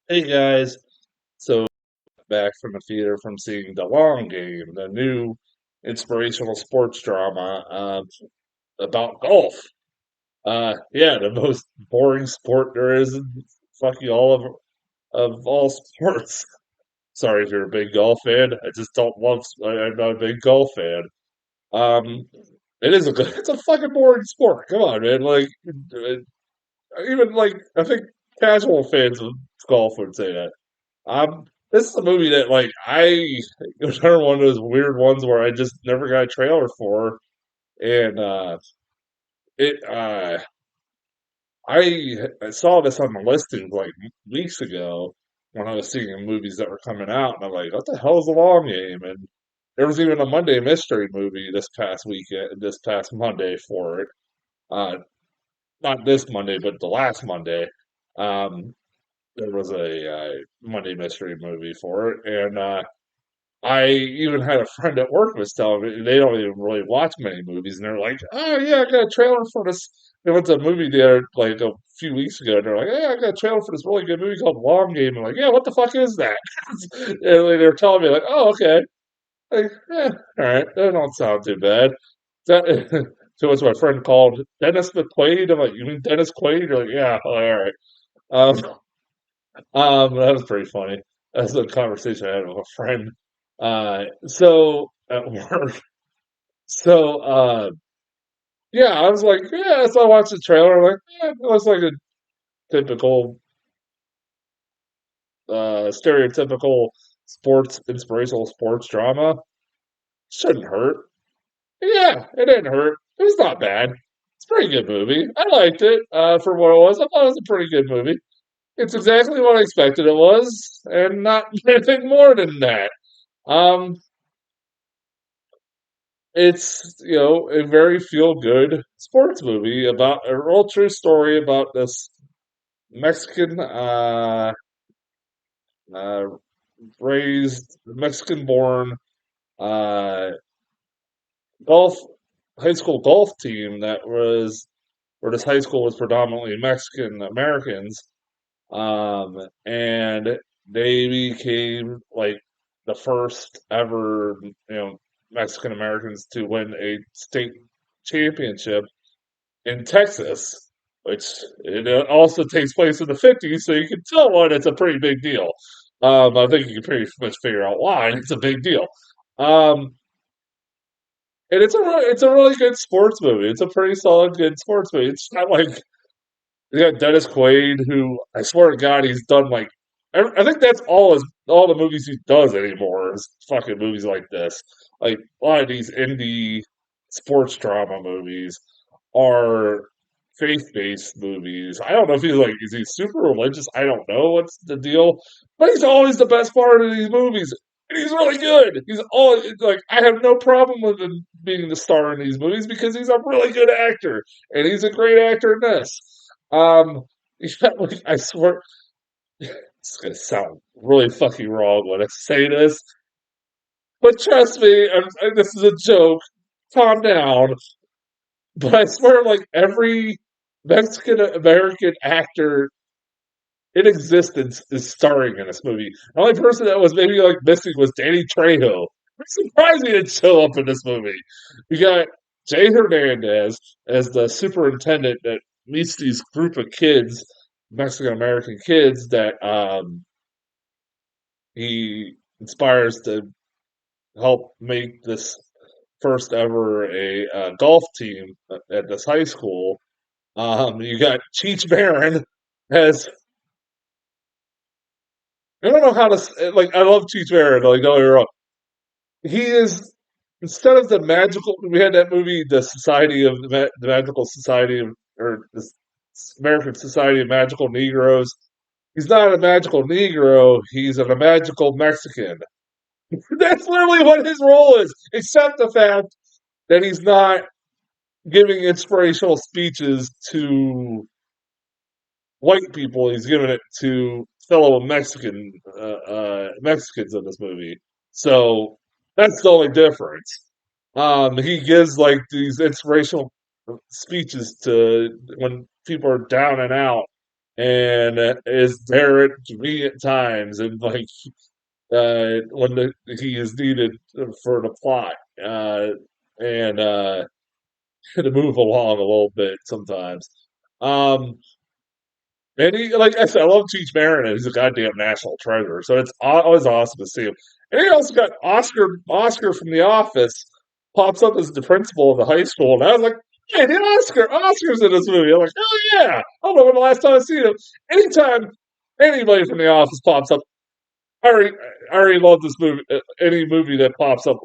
Hey guys, so back from the theater from seeing The Long Game, the new inspirational sports drama about golf. Yeah, the most boring sport there is in fucking all of all sports. Sorry if you're a big golf fan. I just don't love. I'm not a big golf fan. Um, it is a good. It's a fucking boring sport. Come on, man. Even like I think casual fans of golf would say that. This is a movie that it was another one of those weird ones where I just never got a trailer for, and it I saw this on the listings like weeks ago when I was seeing movies that were coming out, and I'm like, what the hell is the long game? And there was even a Monday mystery movie this past weekend, this past Monday for it. Uh, Not this Monday, but the last Monday. Um, there was a Monday mystery movie for it, and I even had a friend at work was telling me they don't even really watch many movies, and they're like, "Oh yeah, I got a trailer for this." They went to a movie theater like a few weeks ago, and they're like, "Yeah, I got a trailer for this really good movie called Long Game." I'm like, "Yeah, what the fuck is that?" And they're telling me like, "Oh, okay." Like, yeah, all right, that don't sound too bad. That, so it's my friend called Dennis McQuaid. I'm like, "You mean Dennis Quaid?" You're like, "Yeah, all right." Um, that was pretty funny. That's a conversation I had with a friend. So at work, so yeah, I was like, yeah. So I watched the trailer. I'm like, yeah, it looks like a typical, stereotypical sports inspirational sports drama. Shouldn't hurt. Yeah, it didn't hurt. It was not bad. It's a pretty good movie. I liked it for what it was. I thought it was a pretty good movie. It's exactly what I expected it was, and not anything more than that. Um, It's, a very feel-good sports movie about a real true story about this Mexican, uh, raised, Mexican-born, uh, golf, high school golf team where this high school was predominantly Mexican Americans, and they became like the first ever, Mexican Americans to win a state championship in Texas, which it also takes place in the 50s, so you can tell why it's a pretty big deal. I think you can pretty much figure out why it's a big deal. Um, and it's a really good sports movie. It's a pretty solid, good sports movie. It's not like you got Dennis Quaid, who I swear to God, he's done like I think that's all the movies he does anymore is fucking movies like this. Like a lot of these indie sports drama movies are faith-based movies. I don't know if he's like is he super religious? I don't know what's the deal, but he's always the best part of these movies. And he's really good. He's all like I have no problem with him being the star in these movies because he's a really good actor and he's a great actor in this. Um, yeah, like, I swear, it's gonna sound really fucking wrong when I say this, but trust me, this is a joke. Calm down. But I swear, like every Mexican American actor in existence is starring in this movie. The only person that was maybe like missing was Danny Trejo. I'm surprised he didn't show up in this movie. You got Jay Hernandez as the superintendent that meets these group of kids, Mexican American kids that he inspires to help make this first ever a golf team at this high school. You got Cheech Marin as I don't know how to like. I love Cheech Marin. Like, don't get me wrong. He is instead of the magical. We had that movie, the Society of the Magical Society of, or the American Society of Magical Negroes. He's not a magical Negro. He's a magical Mexican. That's literally what his role is, except the fact that he's not giving inspirational speeches to white people. He's giving it to fellow Mexicans in this movie. So that's the only difference. He gives like these inspirational speeches to when people are down and out, and is there at convenient times, and like when he is needed for the plot, and to move along a little bit sometimes. Um, and he, like I said, I love Cheech Marin, and he's a goddamn national treasure. So it's always awesome to see him. And he also got Oscar from The Office pops up as the principal of the high school, and I was like, "Yeah, the Oscar's in this movie." I'm like, "Oh yeah!" I don't know when the last time I've seen him. Anytime anybody from The Office pops up, I already, I already love this movie. Any movie that pops up,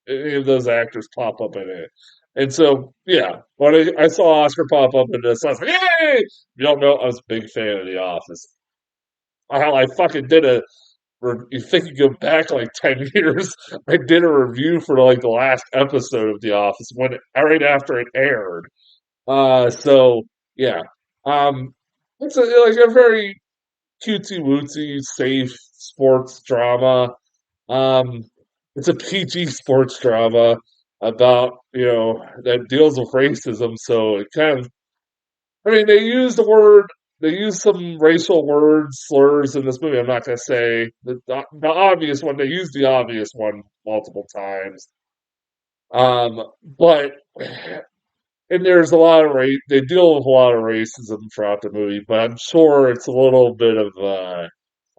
any of those actors pop up in it. And so, yeah, when I saw Oscar pop up in this, I was like, "Yay!" You don't know, I was a big fan of The Office. Hell, I fucking did a. You think you go back like 10 years? I did a review for like the last episode of The Office when right after it aired. So yeah, it's like a very cutesy wootsy, safe sports drama. Um, it's a PG sports drama about that deals with racism. So it kind of, I mean, they use some racial words, slurs in this movie. I'm not going to say the obvious one. They use the obvious one multiple times. But and there's a lot of they deal with a lot of racism throughout the movie, but I'm sure it's a little bit of I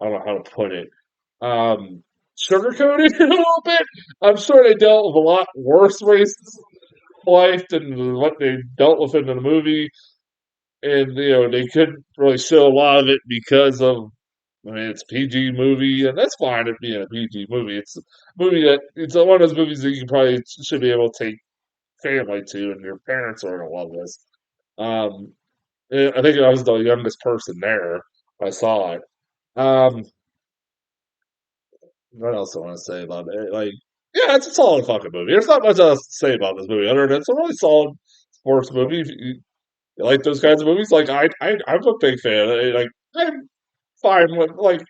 don't know how to put it. Um Sugarcoated a little bit. I'm sure they dealt with a lot worse racism in life than what they dealt with in the movie. And they couldn't really show a lot of it because of, I mean, it's a PG movie, and that's fine it being a PG movie. It's a movie that it's one of those movies that you probably should be able to take family to, and your parents are gonna love this. Um, I think I was the youngest person there. I saw it. Um, what else I want to say about it? Like, yeah, it's a solid fucking movie. There's not much else to say about this movie other than it's a really solid sports movie. If you like those kinds of movies, like I'm a big fan. Like I'm fine with like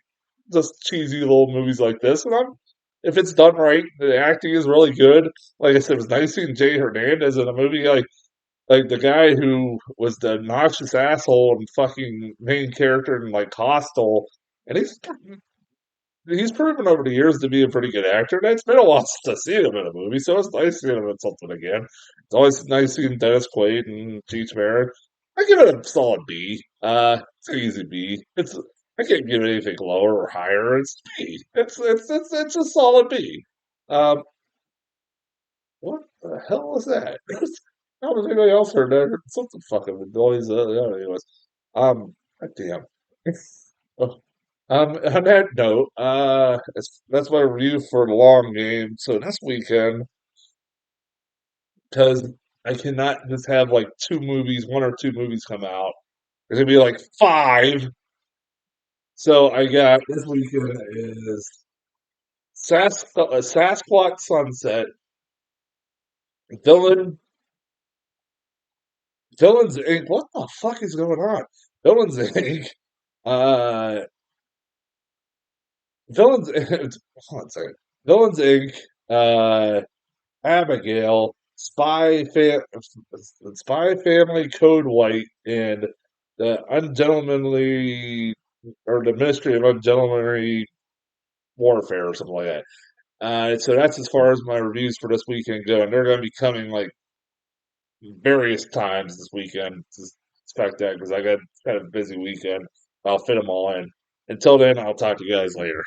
just cheesy little movies like this, and I'm if it's done right, the acting is really good. Like I said, it was nice seeing Jay Hernandez in a movie like the guy who was the obnoxious asshole and fucking main character in like Hostel, and he's proven over the years to be a pretty good actor. And it's been a while since I've seen him in a movie, so it's nice seeing him in something again. It's always nice seeing Dennis Quaid and Cheech Marin. I give it a solid B. It's an easy B. I can't give it anything lower or higher. It's B. It's a solid B. Um, what the hell was that? How was anybody else heard that? I heard something fucking noise. Yeah, anyways, God damn. Oh, on that note, that's my review for the long game. So this weekend, because I cannot just have like one or two movies come out. There's gonna be like five. So I got this weekend is Sasquatch Sunset, Villain, Villains Inc. What the fuck is going on? Villains Inc. Uh, Villains. Hold on a second. Villains Inc. Uh, Abigail, Spy Family Code White, and the Ungentlemanly or the Ministry of Ungentlemanly Warfare or something like that. So that's as far as my reviews for this weekend go, and they're going to be coming like various times this weekend to expect that because I got kind of a busy weekend. I'll fit them all in. Until then, I'll talk to you guys later.